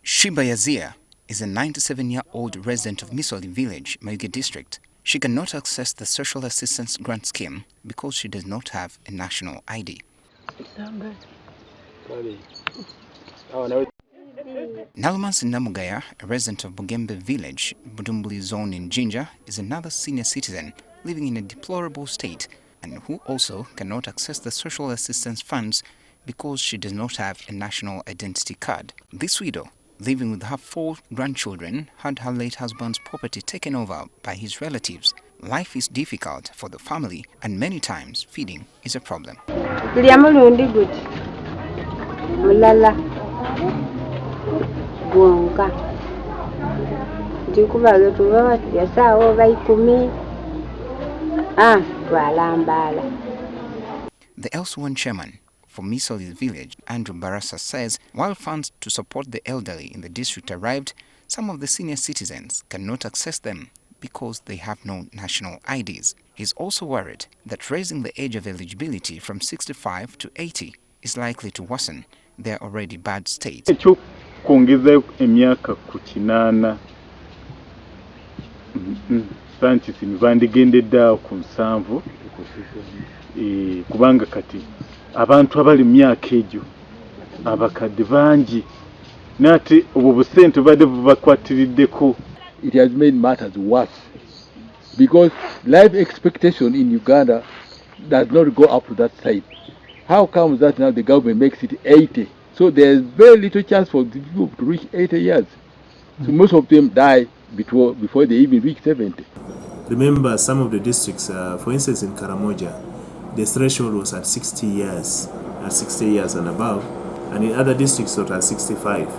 Shiba Yazia is a 97-year-old resident of Museveni village, Mayuge district. She cannot access the social assistance grant scheme because she does not have a national ID. Nalmansi Namugaya, a resident of Bugembe village, Budumbuli zone in Jinja, is another senior citizen living in a deplorable state and who also cannot access the social assistance funds because she does not have a national identity card. This widow, living with her 4 grandchildren, had her late husband's property taken over by his relatives. Life is difficult for the family and many times feeding is a problem. The L1 chairman for Museveni village, Andrew Barasa, says while funds to support the elderly in the district arrived, some of the senior citizens cannot access them because they have no national IDs. He's also worried that raising the age of eligibility from 65 to 80 is likely to worsen their already bad state. Kuongeza emyaka ku 8 Sanchez nivandigendedda ku 7 kubanga kati abantu abali myaka egyo abakadde bangi nati obwo busente badde bubakwatiriddeko. It has made matters worse because life expectation in Uganda does not go up to that side. How comes that now the government makes it 80? So there's very little chance for the people to reach 80 years. So most of them die before they even reach 70. Remember some of the districts, for instance in Karamoja, the threshold was at 60 years and above, and in other districts it was at 65.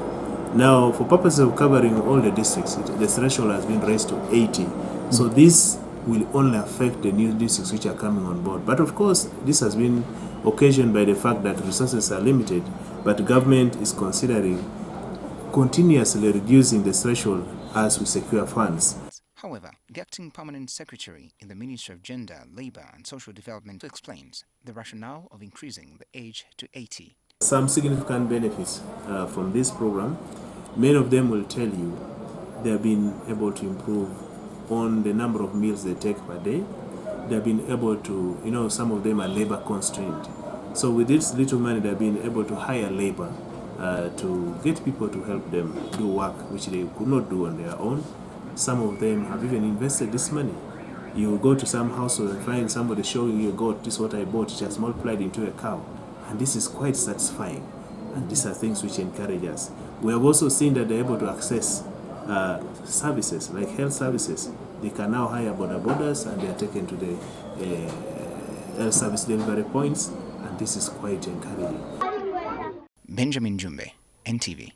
Now, for purposes of covering all the districts, the threshold has been raised to 80. So this will only affect the new districts which are coming on board. But of course, this has been occasioned by the fact that resources are limited, but the government is considering continuously reducing the threshold as we secure funds. However, the acting permanent secretary in the Ministry of Gender, Labour and Social Development explains the rationale of increasing the age to 80. Some significant benefits from this program. Many of them will tell you they have been able to improve on the number of meals they take per day. They have been able to, some of them are labor constrained. So with this little money, they have been able to hire labor to get people to help them do work which they could not do on their own. Some of them have even invested this money. You go to some household and find somebody showing you, God, this is what I bought, it has multiplied into a cow. And this is quite satisfying. And these are things which encourage us. We have also seen that they're able to access services, like health services. They can now hire boda-bodas and they are taken to the health service delivery points. And this is quite encouraging. Benjamin Jumbe, NTV.